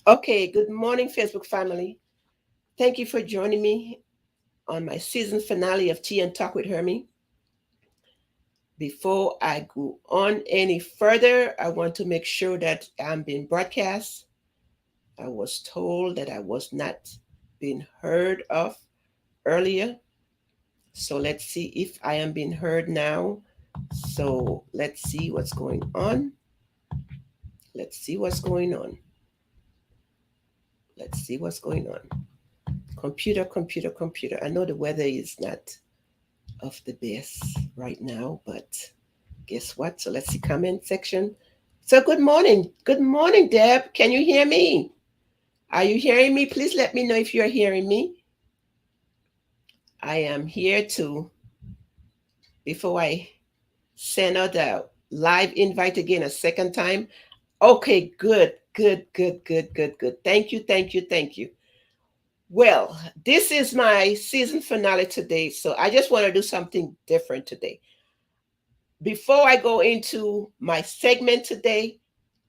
Okay, good morning, Facebook family. Thank you for joining me on my season finale of Tea and Talk with Hermie. Before I go on any further, I want to make sure that I'm being broadcast. I was told that I was not being heard of earlier. So let's see if I am being heard now. So let's see what's going on. Let's see what's going on. Let's see what's going on. Computer, computer, computer. I know the weather is not of the best right now, but guess what? So let's see comment section. So good morning. Good morning, Deb. Can you hear me? Are you hearing me? Please let me know if you're hearing me. I am here to, before I send out the live invite again a second time. Okay, good, good, good, good, good, good. Thank you, thank you, thank you. Well, this is my season finale today, so I just want to do something different today. Before I go into my segment today,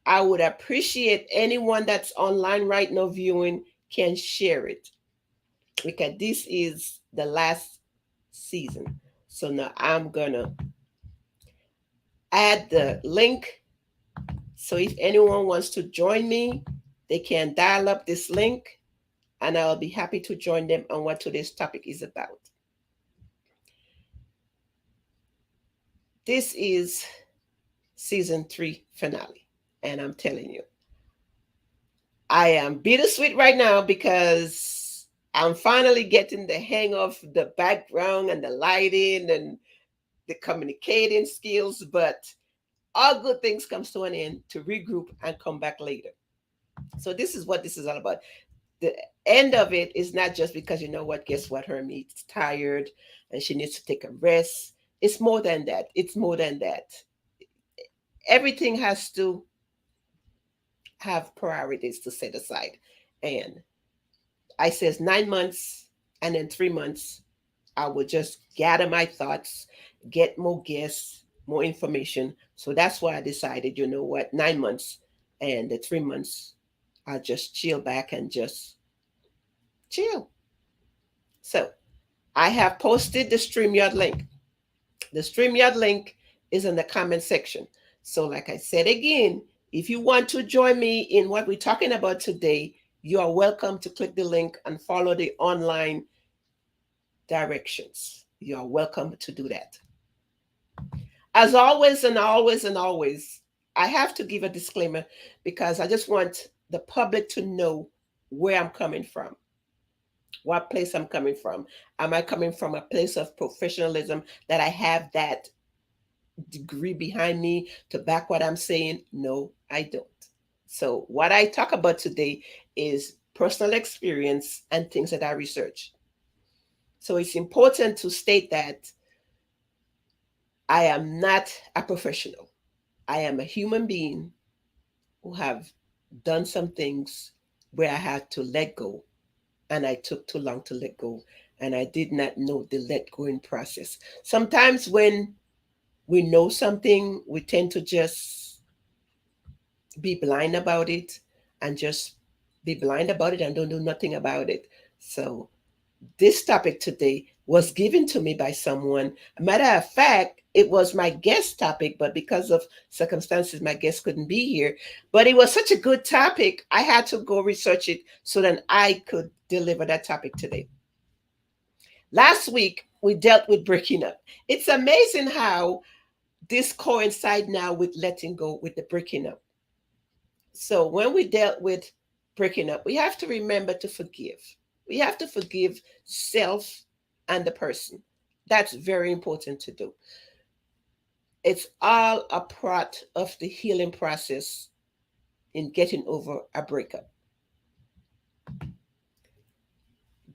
I would appreciate anyone that's online right now viewing can share it because this is the last season. So now I'm gonna add the link. So if anyone wants to join me, they can dial up this link and I'll be happy to join them on what today's topic is about. This is season 3 finale. And I'm telling you, I am bittersweet right now because I'm finally getting the hang of the background and the lighting and the communicating skills, but all good things comes to an end to regroup and come back later. So this is what this is all about. The end of it is not just because you know what, guess what, Hermie's tired and she needs to take a rest. It's more than that. It's more than that. Everything has to have priorities to set aside. And I says 9 months and then 3 months, I would just gather my thoughts, get more guests, more information. So that's why I decided, you know what, 9 months and the 3 months, I'll just chill back and just chill. So I have posted the StreamYard link. The StreamYard link is in the comment section. So, like I said again, if you want to join me in what we're talking about today, you are welcome to click the link and follow the online directions. You are welcome to do that. As always, and always, and always, I have to give a disclaimer because I just want the public to know where I'm coming from, what place I'm coming from. Am I coming from a place of professionalism that I have that degree behind me to back what I'm saying? No, I don't. So, what I talk about today is personal experience and things that I research. So, it's important to state that I am not a professional. I am a human being who have done some things where I had to let go and I took too long to let go and I did not know the let going process. Sometimes when we know something, we tend to just be blind about it and just be blind about it and don't do nothing about it. So this topic today was given to me by someone. Matter of fact, it was my guest topic, but because of circumstances, my guest couldn't be here. But it was such a good topic, I had to go research it so that I could deliver that topic today. Last week, we dealt with breaking up. It's amazing how this coincides now with letting go, with the breaking up. So when we dealt with breaking up, we have to remember to forgive. We have to forgive self and the person. That's very important to do. It's all a part of the healing process in getting over a breakup.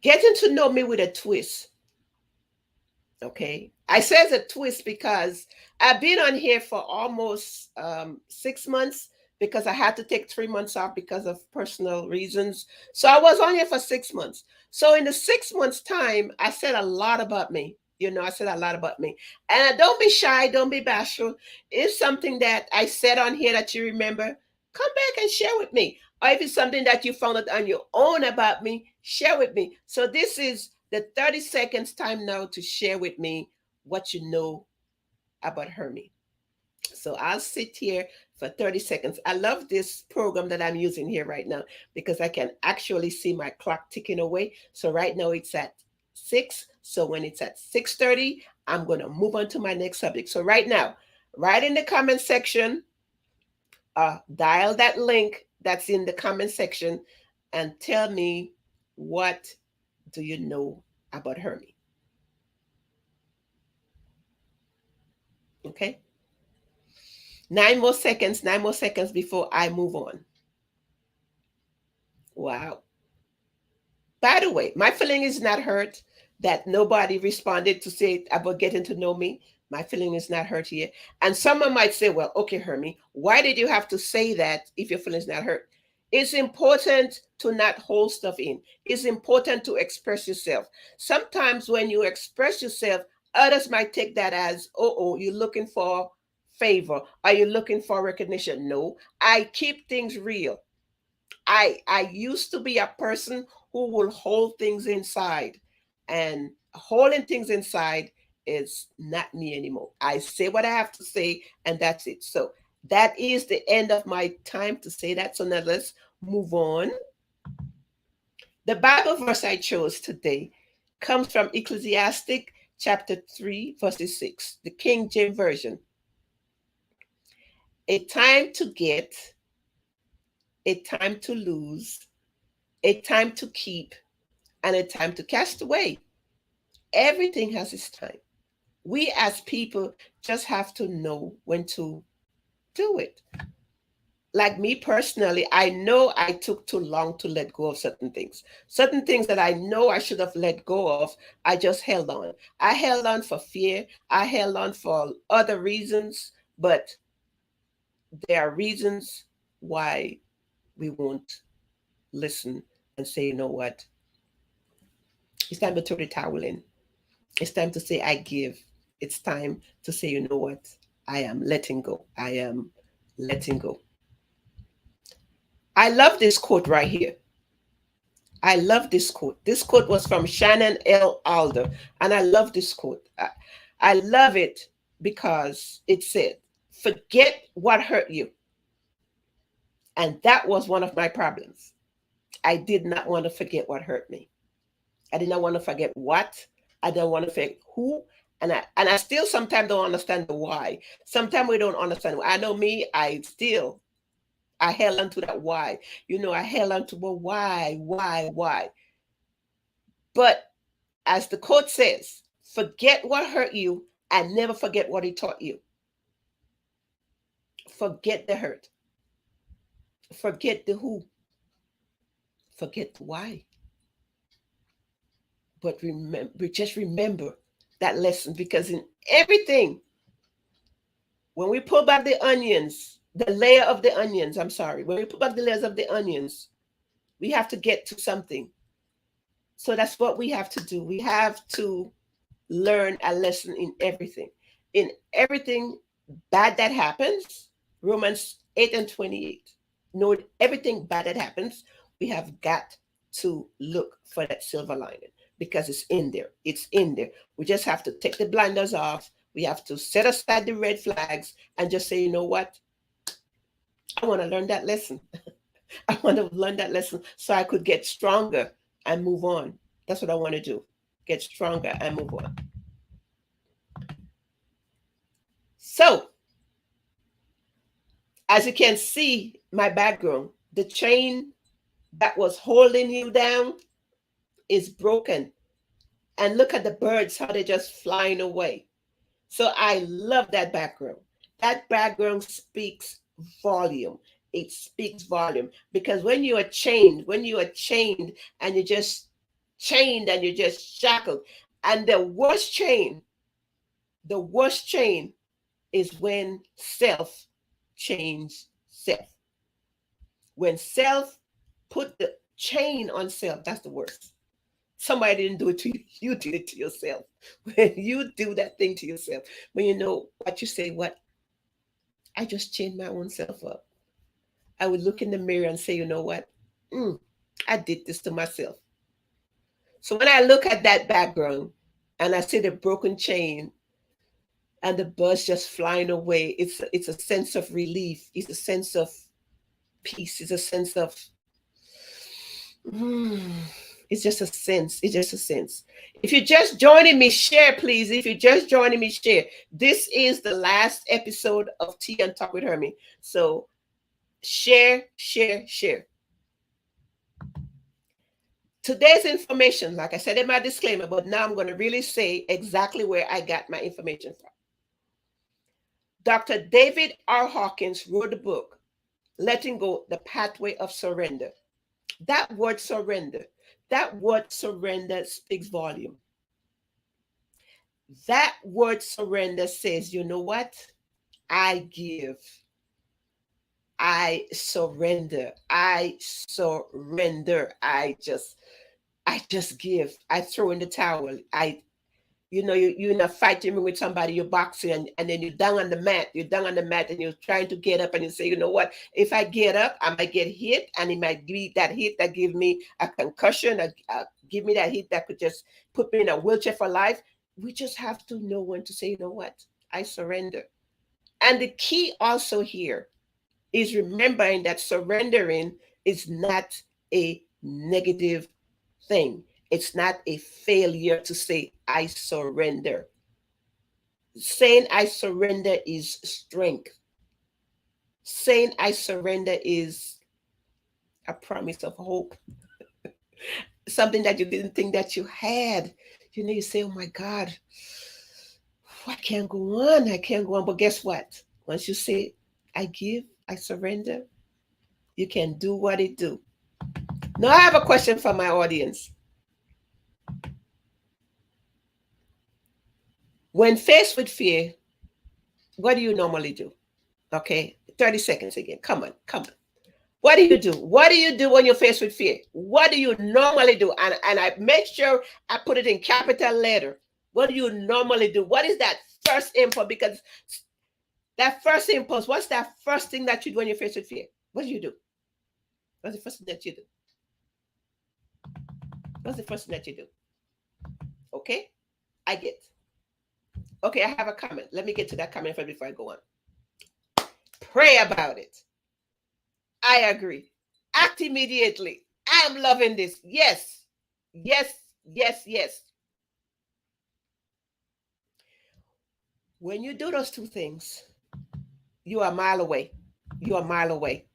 Getting to know me with a twist. Okay. I says a twist because I've been on here for almost 6 months because I had to take 3 months off because of personal reasons. So I was on here for 6 months. So in the 6 months time, I said a lot about me. You know, I said a lot about me. And don't be shy, don't be bashful. If something that I said on here that you remember, come back and share with me. Or if it's something that you found out on your own about me, share with me. So this is the 30 seconds time now to share with me what you know about Hermie. So I'll sit here for 30 seconds. I love this program that I'm using here right now because I can actually see my clock ticking away. So right now it's at 6. So when it's at 6:30, I'm going to move on to my next subject. So right now, write in the comment section, dial that link that's in the comment section and tell me, what do you know about Hermie? Okay. 9 more seconds before I move on. Wow. By the way, my feeling is not hurt that nobody responded to say about getting to know me. My feeling is not hurt here. And someone might say, well, okay, Hermie, why did you have to say that if your feeling is not hurt? It's important to not hold stuff in. It's important to express yourself. Sometimes when you express yourself, others might take that as, oh, you're looking for favor. Are you looking for recognition? No, I keep things real. I used to be a person who will hold things inside, and holding things inside is not me anymore. I say what I have to say, and that's it. So that is the end of my time to say that. So now let's move on. The Bible verse I chose today comes from Ecclesiastic chapter 3, verses 6, the King James Version. A time to get, a time to lose, a time to keep, and a time to cast away. Everything has its time. We as people just have to know when to do it. Like me personally, I know I took too long to let go of certain things. Certain things that I know I should have let go of, I just held on. I held on for fear, I held on for other reasons, but there are reasons why we won't listen and say, you know what? It's time to throw the towel in. It's time to say, I give. It's time to say, you know what? I am letting go. I am letting go. I love this quote right here. I love this quote. This quote was from Shannon L. Alder. And I love this quote. I love it because it said, forget what hurt you. And that was one of my problems. I did not want to forget what hurt me. I did not want to forget what. I don't want to forget who. And I still sometimes don't understand the why. Sometimes we don't understand. I know me, I held on to that why. I held on to, well, why? But as the quote says, forget what hurt you and never forget what he taught you. Forget the hurt. Forget the who. Forget the why. But just remember that lesson, because in everything, when we pull back the onions, the layer of the onions, I'm sorry, when we pull back the layers of the onions, we have to get to something. So that's what we have to do. We have to learn a lesson in everything. In everything bad that happens, Romans 8 and 28. Know everything bad that happens, we have got to look for that silver lining because it's in there. It's in there. We just have to take the blinders off. We have to set aside the red flags and just say, you know what? I want to learn that lesson. I want to learn that lesson so I could get stronger and move on. That's what I want to do. Get stronger and move on. So, as you can see, my background, the chain that was holding you down is broken. And look at the birds, how they're just flying away. So I love that background. That background speaks volume. It speaks volume because when you are chained and you're just chained and you're just shackled, and the worst chain is when self chains self. When self put the chain on self, that's the worst. Somebody didn't do it to you, you did it to yourself. When you do that thing to yourself, when you know what you say, what I just chained my own self up. I would look in the mirror and say, you know what? I did this to myself. So when I look at that background and I see the broken chain and the birds just flying away, it's a sense of relief. It's a sense of peace. It's a sense of mm, it's just a sense. It's just a sense. If you're just joining me, share, please. If you're just joining me, share. This is the last episode of Tea and Talk with Hermie. So share, share, share. Today's information, like I said in my disclaimer, but now I'm going to really say exactly where I got my information from. Dr. David R. Hawkins wrote a book, Letting Go, The Pathway of Surrender. That word surrender speaks volume. That word surrender says, you know what? I give. I surrender. I surrender. I just give. I throw in the towel. You're in a fight with somebody, you're boxing, and then you're down on the mat. You're down on the mat and you're trying to get up and you say, you know what? If I get up, I might get hit, and it might be that hit that give me a concussion, give me that hit that could just put me in a wheelchair for life. We just have to know when to say, you know what? I surrender. And the key also here is remembering that surrendering is not a negative thing. It's not a failure to say, I surrender. Saying I surrender is strength. Saying I surrender is a promise of hope. Something that you didn't think that you had. You say, oh my God, I can't go on. I can't go on. But guess what? Once you say, I give, I surrender, you can do what it do. Now I have a question for my audience. When faced with fear, what do you normally do? Okay, 30 seconds again. Come on. What do you do? What do you do when you're faced with fear? What do you normally do? And I make sure I put it in capital letter. What do you normally do? What is that first impulse? Because that first impulse, what's that first thing that you do when you're faced with fear? What do you do? What's the first thing that you do? What's the first thing that you do? Okay, I get. Okay, I have a comment. Let me get to that comment first before I go on. Pray about it. I agree. Act immediately. I am loving this. Yes. Yes. Yes. Yes. When you do those two things, you are a mile away. You are a mile away.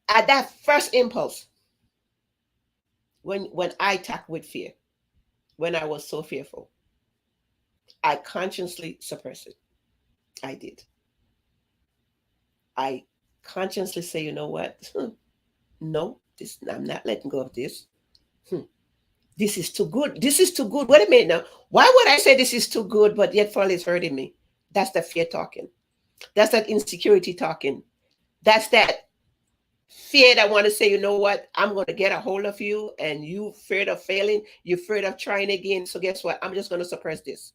At that first impulse, when I attacked with fear, when I was so fearful, I consciously suppressed it. I did. I consciously say, you know what? No, I'm not letting go of this. This is too good. This is too good. Wait a minute now. Why would I say this is too good, but yet fall is hurting me? That's the fear talking. That's that insecurity talking. That's that fear that want to say, you know what? I'm going to get a hold of you, and you afraid of failing. You're afraid of trying again. So guess what? I'm just going to suppress this.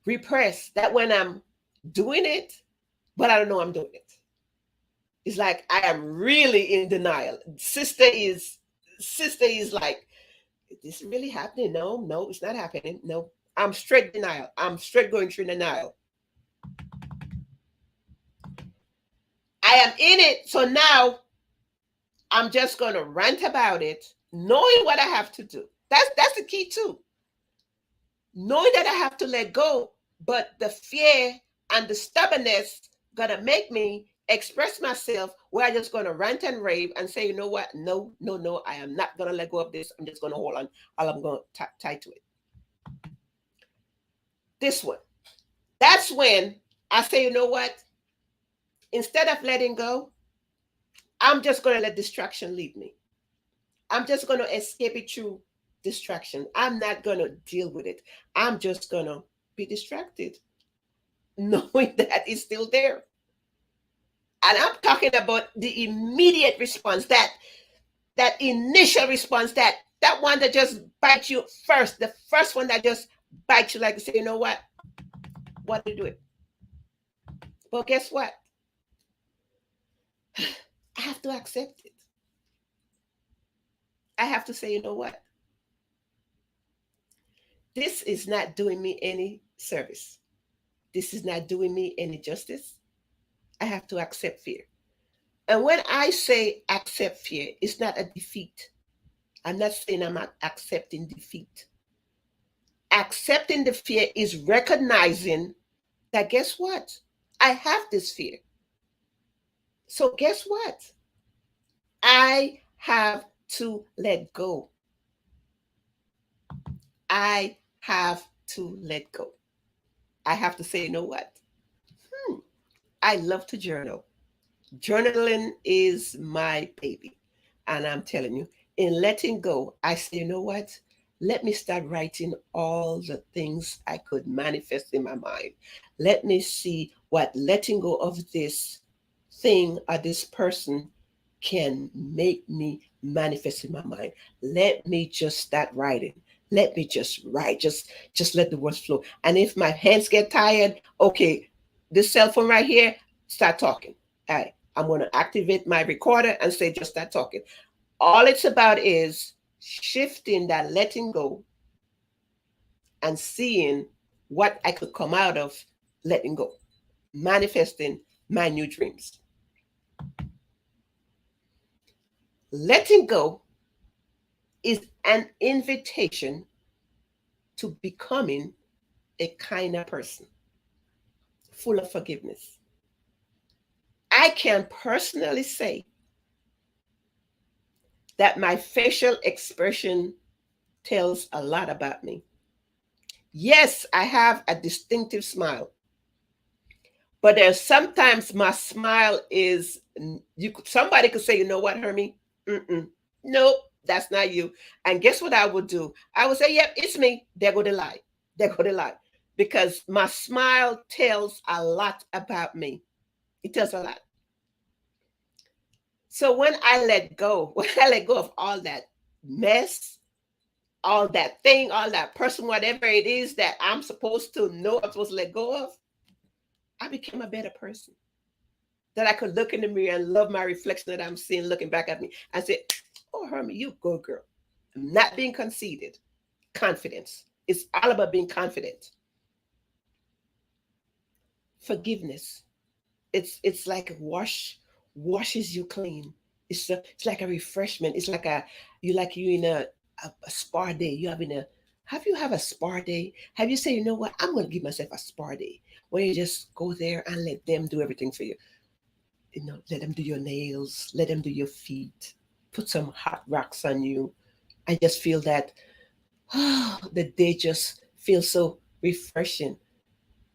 Repress that when I'm doing it, but I don't know I'm doing it. It's like I am really in denial. Sister is like, is this really happening? No, it's not happening. No, I'm straight denial. I'm straight going through denial. I am in it. So now I'm just going to rant about it, knowing what I have to do. That's the key too. Knowing that I have to let go, but the fear and the stubbornness gonna make me express myself where I'm just gonna rant and rave and say, you know what? No, I am not gonna let go of this. I'm just gonna hold on. I'm gonna tie to it. This one. That's when I say, you know what? Instead of letting go, I'm just gonna let distraction lead me. I'm just gonna escape it through distraction. I'm not gonna deal with it. I'm just gonna be distracted, knowing that it's still there. And I'm talking about the immediate response, that initial response, that one that just bites you first, the first one that just bites you, like to say, you know what? want to do it. But guess what? I have to accept it. I have to say, you know what? This is not doing me any service. This is not doing me any justice. I have to accept fear. And when I say accept fear, it's not a defeat. I'm not saying I'm not accepting defeat. Accepting the fear is recognizing that guess what? I have this fear. So guess what? I have to let go. I have to let go. I have to say, you know what? I love to journal. Journaling is my baby. And I'm telling you, in letting go, I say, you know what? Let me start writing all the things I could manifest in my mind. Let me see what letting go of this thing or this person can make me manifest in my mind. Let me just start writing. Let me just write. Just let the words flow. And if my hands get tired, okay, this cell phone right here, start talking. All right. I'm going to activate my recorder and say, just start talking. All it's about is shifting that letting go and seeing what I could come out of letting go, manifesting my new dreams. Letting go is an invitation to becoming a kinder person, full of forgiveness. I can personally say that my facial expression tells a lot about me. Yes, I have a distinctive smile, but there's sometimes my smile is somebody could say, you know what, Hermie? Nope, that's not you. And guess what I would do? I would say, yep, it's me. There go the lie. There go the lie. Because my smile tells a lot about me. It tells a lot. So when I let go, when I let go of all that mess, all that thing, all that person, whatever it is that I'm supposed to know I'm supposed to let go of, I became a better person. That I could look in the mirror and love my reflection that I'm seeing looking back at me and say, oh, Hermie, you go, girl. I'm not being conceited. Confidence. It's all about being confident. Forgiveness. It's like washes you clean. It's like a refreshment. It's like you in a spa day. Have you have a spa day? Have you say, you know what? I'm gonna give myself a spa day where you just go there and let them do everything for you. You know, let them do your nails, let them do your feet, put some hot rocks on you, and just feel that the day just feels so refreshing.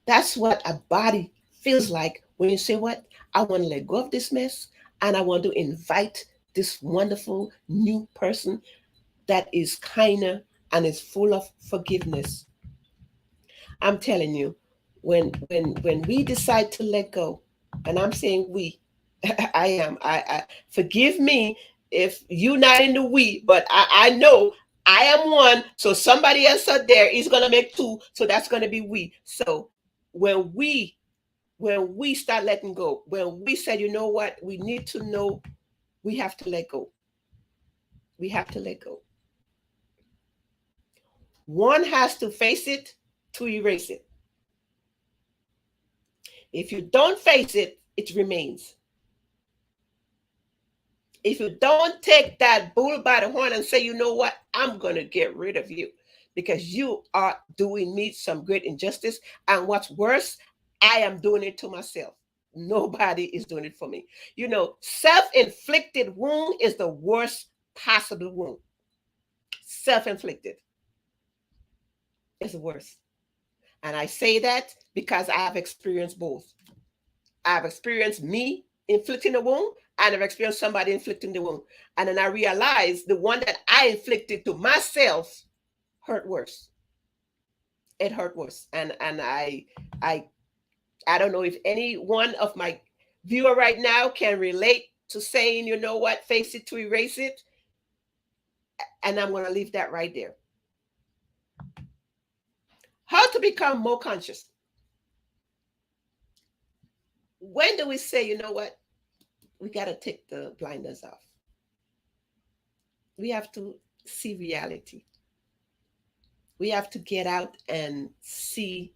That's what a body feels like when you say, what? I want to let go of this mess and I want to invite this wonderful new person that is kinder and is full of forgiveness. I'm telling you, when we decide to let go, and I'm saying we, I forgive me if you not in the we, but I know I am one. So somebody else out there is gonna make two. So that's gonna be we. So when we when we start letting go, when we said, you know what, we need to know we have to let go. We have to let go. One has to face it to erase it. If you don't face it, it remains. If you don't take that bull by the horn and say, you know what, I'm going to get rid of you because you are doing me some great injustice. And what's worse, I am doing it to myself. Nobody is doing it for me. You know, self-inflicted wound is the worst possible wound. Self-inflicted is the worst. And I say that because I have experienced both. I've experienced me inflicting a wound, and I've experienced somebody inflicting the wound. And then I realized the one that I inflicted to myself hurt worse. It hurt worse. And I I don't know if any one of my viewer right now can relate to saying, you know what, face it to erase it. And I'm going to leave that right there. How to become more conscious. When do we say, you know what, we got to take the blinders off? We have to see reality. We have to get out and see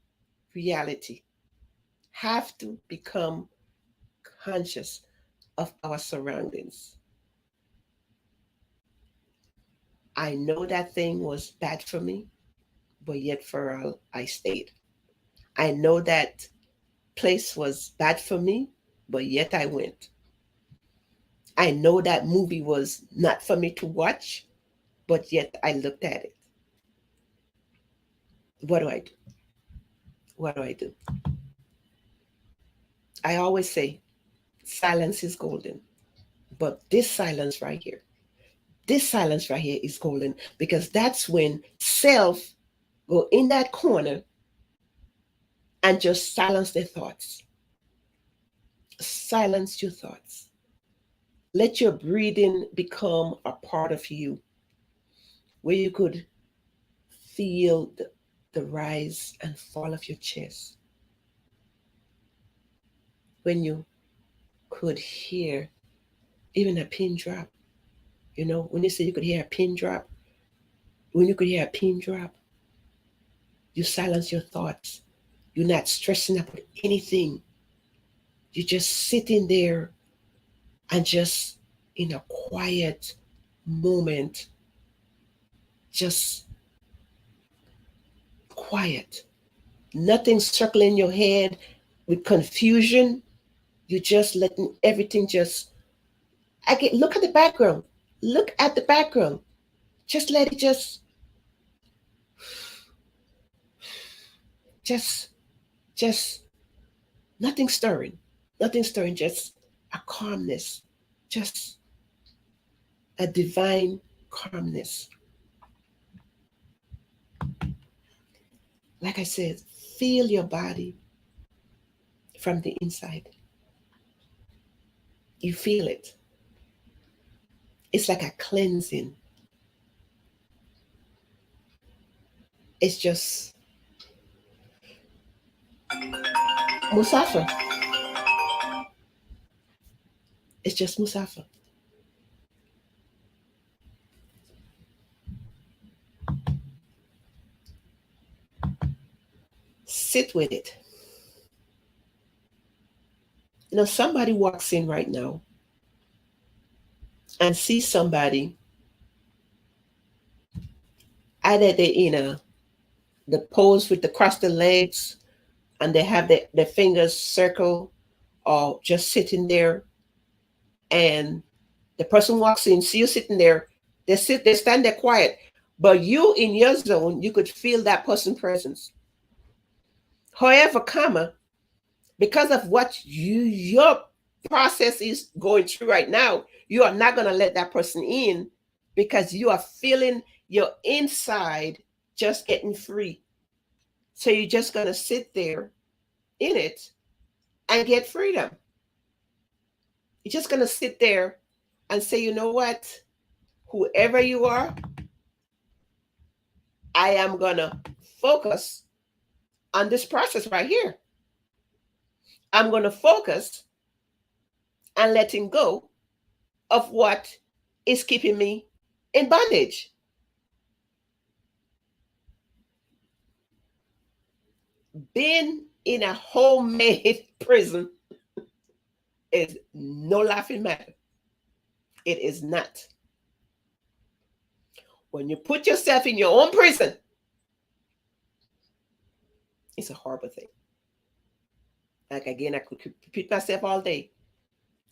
reality. Have to become conscious of our surroundings. I know that thing was bad for me, but yet for all I stayed. I know that place was bad for me, but yet I went. I know that movie was not for me to watch, but yet I looked at it. What do I do? What do I do? I always say silence is golden, but this silence right here is golden, because that's when self go in that corner and just silence their thoughts. Silence your thoughts. Let your breathing become a part of you, where you could feel the rise and fall of your chest. When you could hear even a pin drop. You know, when you say you could hear a pin drop, when you could hear a pin drop, you silence your thoughts. You're not stressing about anything. You're just sitting there and just in a quiet moment, just quiet. Nothing circling your head with confusion. You're just letting everything just, I get, look at the background. Look at the background. Just let it just, just nothing stirring. Nothing stirring, just a calmness. Just a divine calmness. Like I said, feel your body from the inside. You feel it. It's like a cleansing. It's just Musafa. It's just Musafa. Sit with it. You know, somebody walks in right now and sees somebody, either they in the pose with the cross the legs, and they have their fingers circle, or just sitting there, and the person walks in, see you sitting there, they stand there quiet, but you in your zone, you could feel that person presence. However, comma, because of what your process is going through right now, you are not going to let that person in, because you are feeling your inside just getting free. So you're just going to sit there in it and get freedom. You're just going to sit there and say, you know what? Whoever you are, I am going to focus on this process right here. I'm going to focus on letting go of what is keeping me in bondage. Being in a homemade prison is no laughing matter. It is not. When you put yourself in your own prison, it's a horrible thing. Like again, I could repeat myself all day.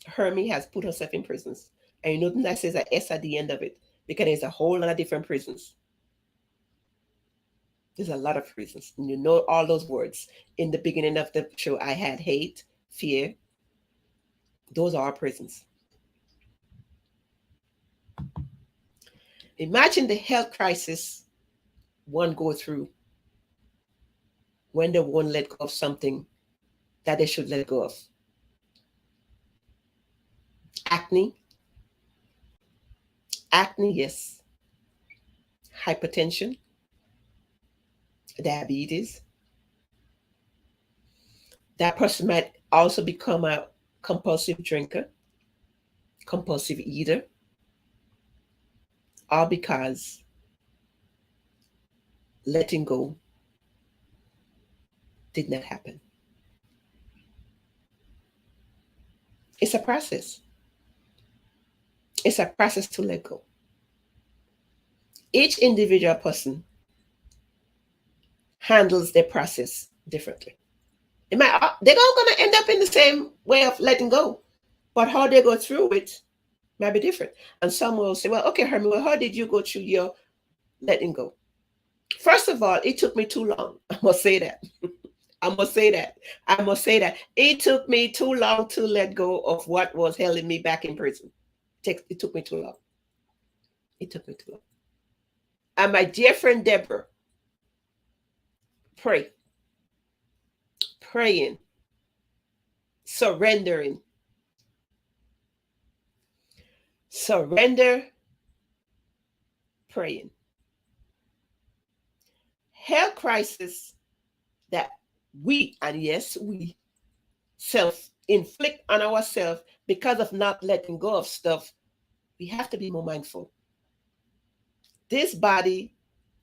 Hermie has put herself in prisons. And you know that says an S at the end of it, because there's a whole lot of different prisons. There's a lot of prisons. And you know all those words. In the beginning of the show, I had hate, fear. Those are our prisons. Imagine the health crisis one go through when they won't let go of something that they should let go of. Acne. Acne, yes. Hypertension. Diabetes. That person might also become a compulsive drinker, compulsive eater, all because letting go did not happen. It's a process. It's a process to let go. Each individual person handles their process differently. They're all going to end up in the same way of letting go, but how they go through it might be different. And some will say, well, okay, Hermie, well, how did you go through your letting go? First of all, it took me too long. I must say that. I must say that. I must say that. It took me too long to let go of what was holding me back in prison. It took me too long. It took me too long. And my dear friend Deborah, pray. Praying. Surrendering. Surrender. Praying. Health crisis that we, and yes, we, self-inflict on ourselves because of not letting go of stuff, we have to be more mindful. This body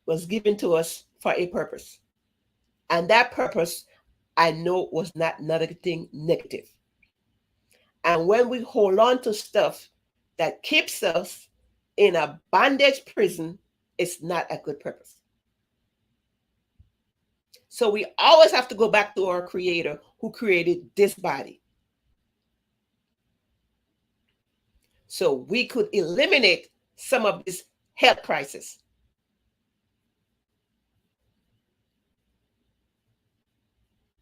was given to us for a purpose. And that purpose, I know, was not anything negative. And when we hold on to stuff that keeps us in a bondage prison, it's not a good purpose. So we always have to go back to our Creator who created this body. So we could eliminate some of this health crisis.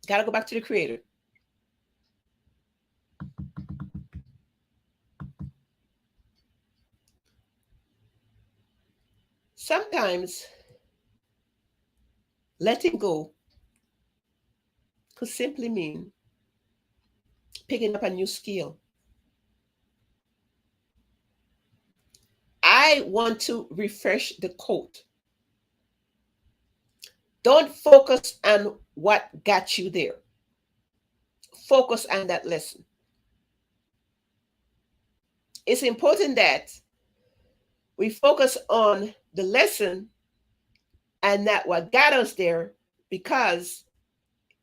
Got to go back to the Creator. Sometimes letting go could simply mean picking up a new skill. I want to refresh the quote. Don't focus on what got you there. Focus on that lesson. It's important that we focus on the lesson and not what got us there, because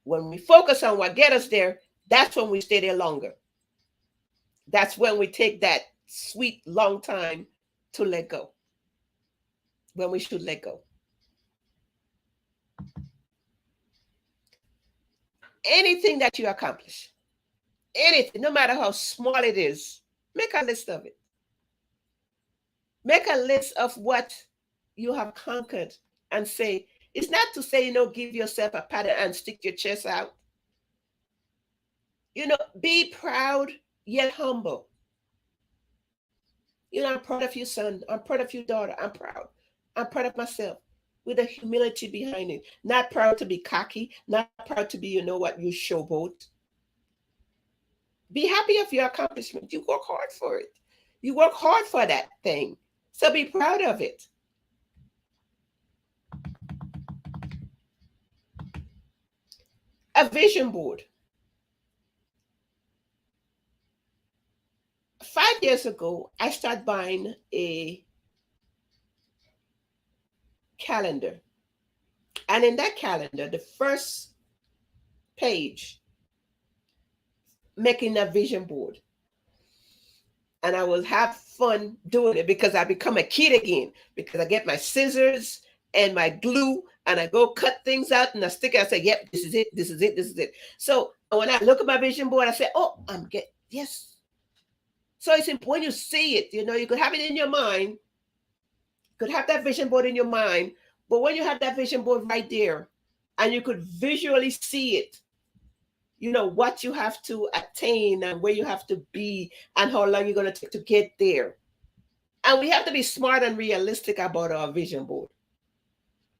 when we focus on what got us there, that's when we stay there longer. That's when we take that sweet long time to let go, when we should let go. Anything that you accomplish, anything, no matter how small it is, make a list of it. Make a list of what you have conquered and say, it's not to say, give yourself a pat and stick your chest out. Be proud yet humble. I'm proud of you, son. I'm proud of you, daughter. I'm proud. I'm proud of myself with a humility behind it. Not proud to be cocky, not proud to be, you showboat. Be happy of your accomplishment. You work hard for it. You work hard for that thing. So be proud of it. A vision board. 5 years ago, I started buying a calendar. And in that calendar, the first page, making a vision board. And I will have fun doing it because I become a kid again, because I get my scissors and my glue and I go cut things out and I stick it. I say, yep, this is it, this is it, this is it. So when I look at my vision board, I say, oh, yes. So it's important when you see it, you could have it in your mind, you could have that vision board in your mind, but when you have that vision board right there and you could visually see it, what you have to attain and where you have to be and how long you're going to take to get there. And we have to be smart and realistic about our vision board.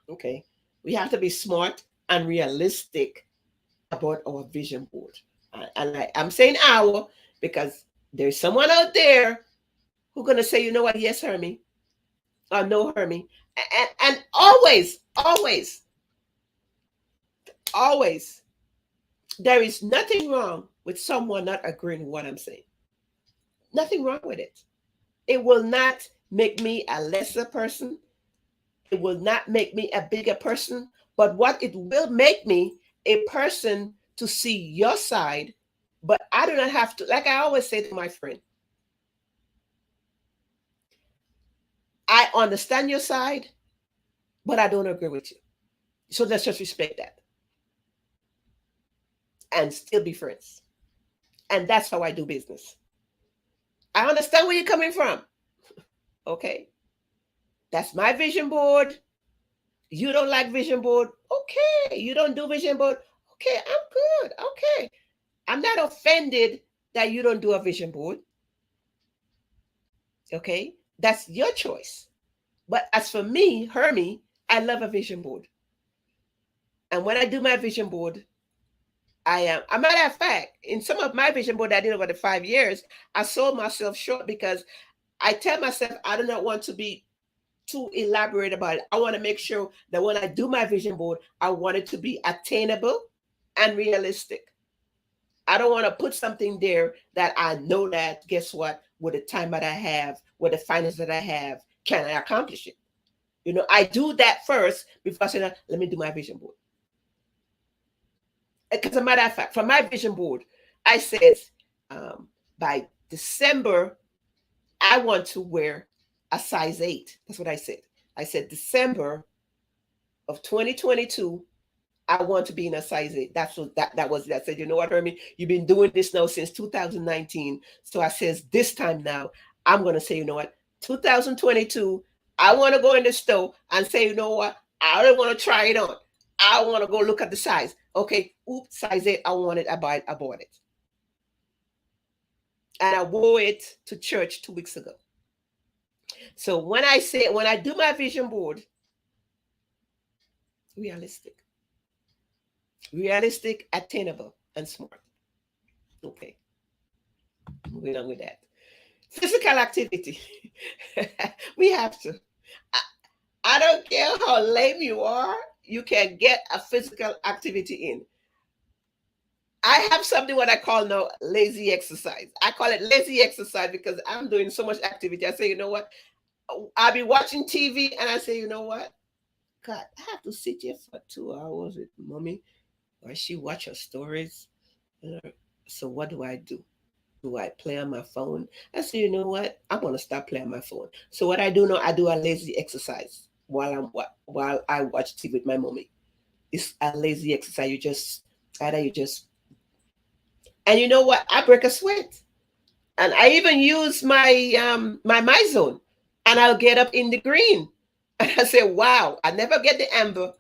Okay. We have to be smart and realistic about our vision board. And I'm saying our because there's someone out there who's going to say, you know what? Yes, Hermie. Or no, Hermie. And always, always, always, there is nothing wrong with someone not agreeing with what I'm saying. Nothing wrong with it. It will not make me a lesser person. It will not make me a bigger person. But what it will make me a person to see your side. But I do not have to, like I always say to my friend, I understand your side, but I don't agree with you. So let's just respect that and still be friends. And that's how I do business. I understand where you're coming from. Okay. That's my vision board. You don't like vision board. Okay. You don't do vision board. Okay. I'm good. Okay. I'm not offended that you don't do a vision board. Okay. That's your choice. But as for me, Hermie, I love a vision board. And when I do my vision board, I am. A matter of fact, in some of my vision board I did over the 5 years, I sold myself short because I tell myself I do not want to be too elaborate about it. I want to make sure that when I do my vision board, I want it to be attainable and realistic. I don't want to put something there that I know that, guess what, with the time that I have, with the finance that I have, can I accomplish it? I do that first before I say, let me do my vision board. As a matter of fact, for my vision board, I said by December, I want to wear a size 8. That's what I said. I said December of 2022, I want to be in a size 8. That's what that was. I said, you know what, Hermie? You've been doing this now since 2019. So I says this time now, I'm gonna say, you know what, 2022, I want to go in the store and say, you know what, I don't want to try it on. I want to go look at the size. Okay, oops, size 8, I want it, I bought it. And I wore it to church 2 weeks ago. So when I do my vision board, realistic, attainable, and smart. Okay, moving on with that. Physical activity. We have to. I don't care how lame you are, you can get a physical activity in. I have something what I call now lazy exercise. I call it lazy exercise because I'm doing so much activity. I say, you know what? I'll be watching TV and I say, you know what? God, I have to sit here for 2 hours with mommy while she watch her stories. So what do I do? Do I play on my phone? I say, you know what? I'm gonna stop playing on my phone. So what I do now, I do a lazy exercise while I watch TV with my mommy. It's a lazy exercise. You just and you know what? I break a sweat. And I even use my MyZone, and I'll get up in the green. And I say, wow, I never get the amber.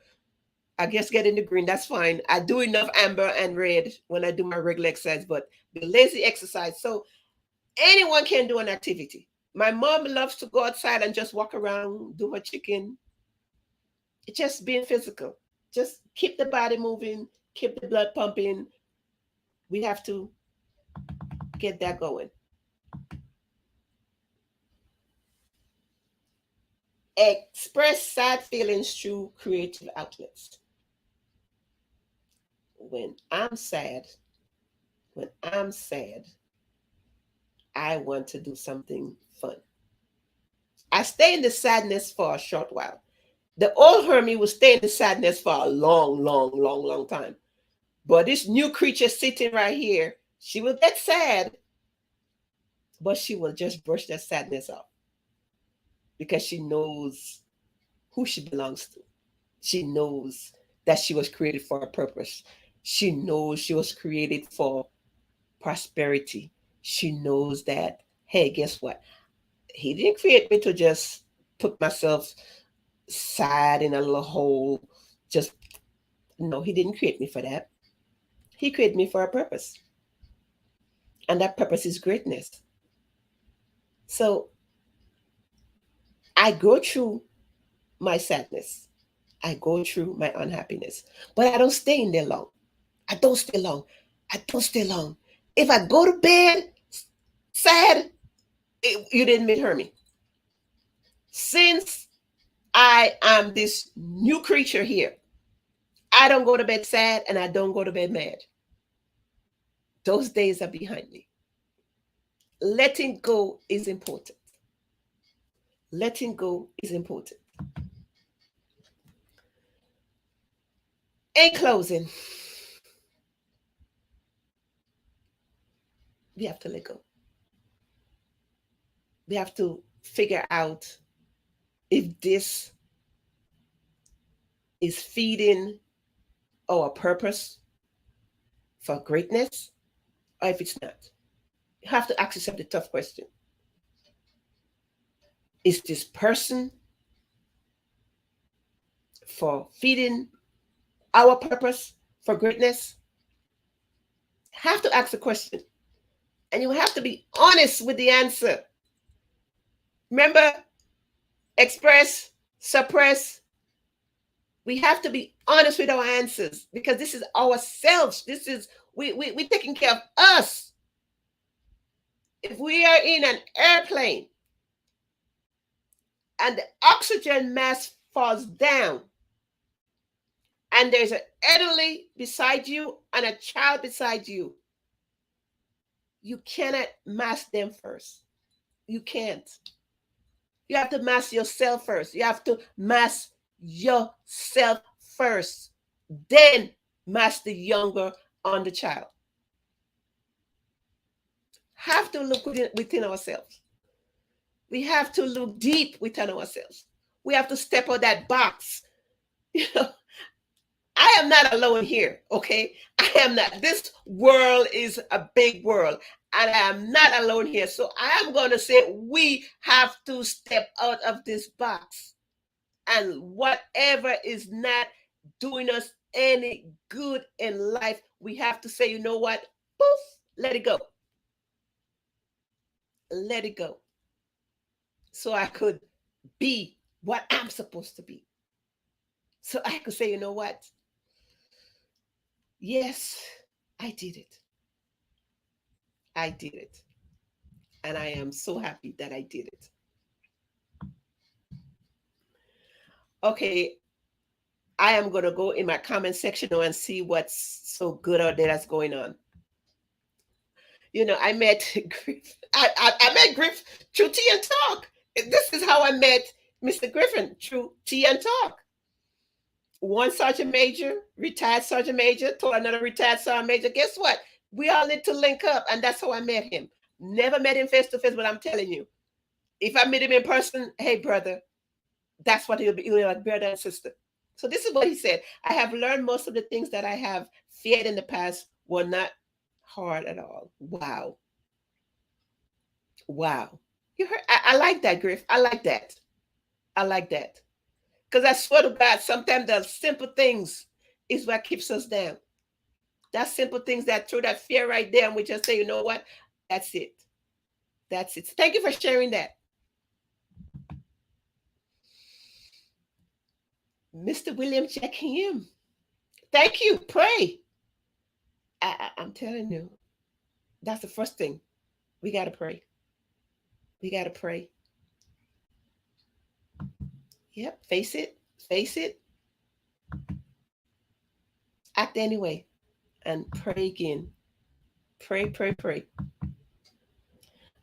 I guess get in the green, that's fine. I do enough amber and red when I do my regular exercise, but the lazy exercise. So anyone can do an activity. My mom loves to go outside and just walk around, do her chicken. It's just being physical. Just keep the body moving, keep the blood pumping. We have to get that going. Express sad feelings through creative outlets. When I'm sad, when I'm sad, I want to do something fun. I stay in the sadness for a short while. The old Hermie will stay in the sadness for a long, long, long, long time. But this new creature sitting right here, she will get sad, but she will just brush that sadness off because she knows who she belongs to. She knows that she was created for a purpose. She knows she was created for prosperity. She knows that, hey, guess what? He didn't create me to just put myself sad in a little hole. Just, no, he didn't create me for that. He created me for a purpose. And that purpose is greatness. So I go through my sadness. I go through my unhappiness. But I don't stay in there long. I don't stay long. I don't stay long. If I go to bed sad, you didn't meet Hermie. Since I am this new creature here, I don't go to bed sad and I don't go to bed mad. Those days are behind me. Letting go is important. Letting go is important. In closing, we have to let go. We have to figure out if this is feeding our purpose for greatness or if it's not. You have to ask yourself the tough question. Is this person for feeding our purpose for greatness? Have to ask the question. And you have to be honest with the answer. Remember, express, suppress. We have to be honest with our answers because this is ourselves. This is, we're taking care of us. If we are in an airplane and the oxygen mask falls down, and there's an elderly beside you and a child beside you, you cannot mask them first. You can't. You have to mask yourself first. You have to mask yourself first. Then mask the younger on the child. Have to look within ourselves. We have to look deep within ourselves. We have to step out that box. You know, I am not alone here, okay? I am not. This world is a big world, and I am not alone here. So I am going to say we have to step out of this box. And whatever is not doing us any good in life, we have to say, you know what? Poof, let it go. Let it go. So I could be what I'm supposed to be. So I could say, you know what? Yes, I did it. I did it. And I am so happy that I did it. Okay, I am going to go in my comment section and see what's so good out there that's going on. You know, I met Griff. I met Griff through Tea and Talk. This is how I met Mr. Griffin, through Tea and Talk. One sergeant major, retired sergeant major, told another retired sergeant major, guess what? We all need to link up. And that's how I met him. Never met him face to face, but I'm telling you, if I meet him in person, hey, brother, that's what he'll be like, brother and sister. So this is what he said. I have learned most of the things that I have feared in the past were not hard at all. Wow. Wow. You heard? I like that, Griff. I like that. I like that. Because I swear to God, sometimes the simple things is what keeps us down. That simple things that throw that fear right there, and we just say, you know what? That's it. That's it. Thank you for sharing that. Mr. William checking in. Thank you. Pray. I'm telling you, that's the first thing. We got to pray. We got to pray. Yep. Face it. Face it. Act anyway. And pray again. Pray, pray, pray.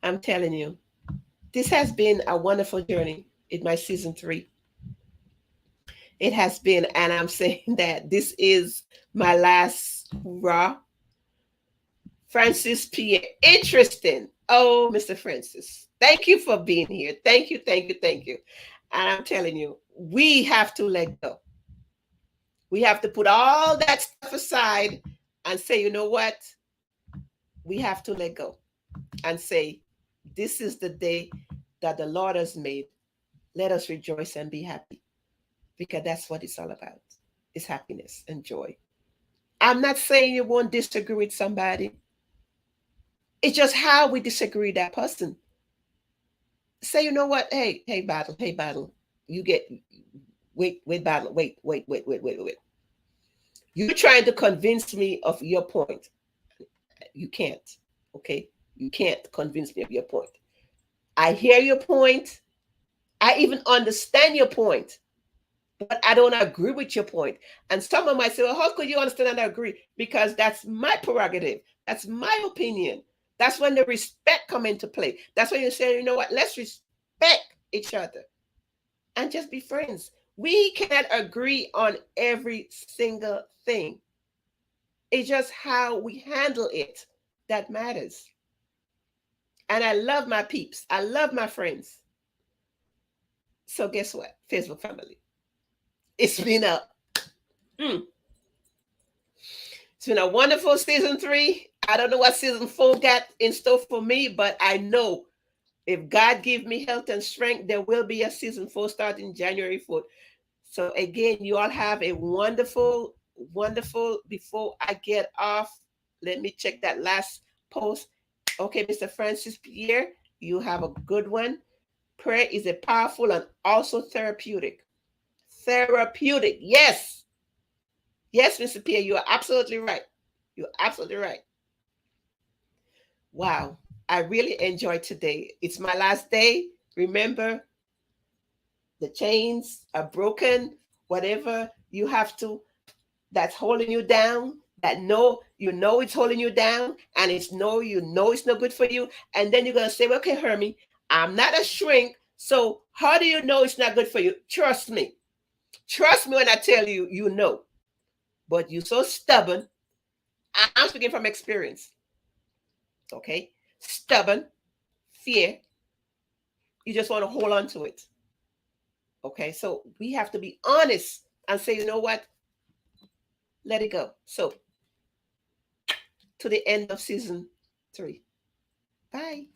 I'm telling you, this has been a wonderful journey in my season 3. It has been, and I'm saying that this is my last hurrah. Francis Pierre, interesting. Oh, Mr. Francis, thank you for being here. Thank you, thank you, thank you. And I'm telling you, we have to let go. We have to put all that stuff aside and say, you know what? We have to let go and say, this is the day that the Lord has made. Let us rejoice and be happy, because that's what it's all about. It's happiness and joy. I'm not saying you won't disagree with somebody. It's just how we disagree with that person. Say, you know what? Hey, battle. You get, wait, battle. Wait. You're trying to convince me of your point. You can't. Okay? You can't convince me of your point. I hear your point. I even understand your point. but I don't agree with your point. And someone might say, well, how could you understand and agree? Because that's my prerogative. That's my opinion. That's when the respect come into play. That's when you say, you know what, let's respect each other and just be friends. We cannot agree on every single thing. It's just how we handle it that matters. And I love my peeps. I love my friends. So guess what, Facebook family? It's been a mm, it's been a wonderful season 3. I don't know what season 4 got in store for me, but I know if God give me health and strength, there will be a season 4 starting January 4th. So again, you all have a wonderful, wonderful. Before I get off, let me check that last post. Okay, Mr. Francis Pierre, you have a good one. Prayer is a powerful and also therapeutic. Therapeutic, yes. Yes, Mr. Pierre, you are absolutely right. You're absolutely right. Wow, I really enjoyed today. It's my last day. Remember, the chains are broken. Whatever you have to that's holding you down, that know you know it's holding you down, and it's no you know it's no good for you, and then you're gonna say, well, okay, Hermie, I'm not a shrink, so how do you know it's not good for you? Trust me. Trust me when I tell you, you know. But you're so stubborn. I'm speaking from experience. Okay, stubborn, fear. You just want to hold on to it. Okay, so we have to be honest and say, you know what? Let it go. So, to the end of season 3. Bye.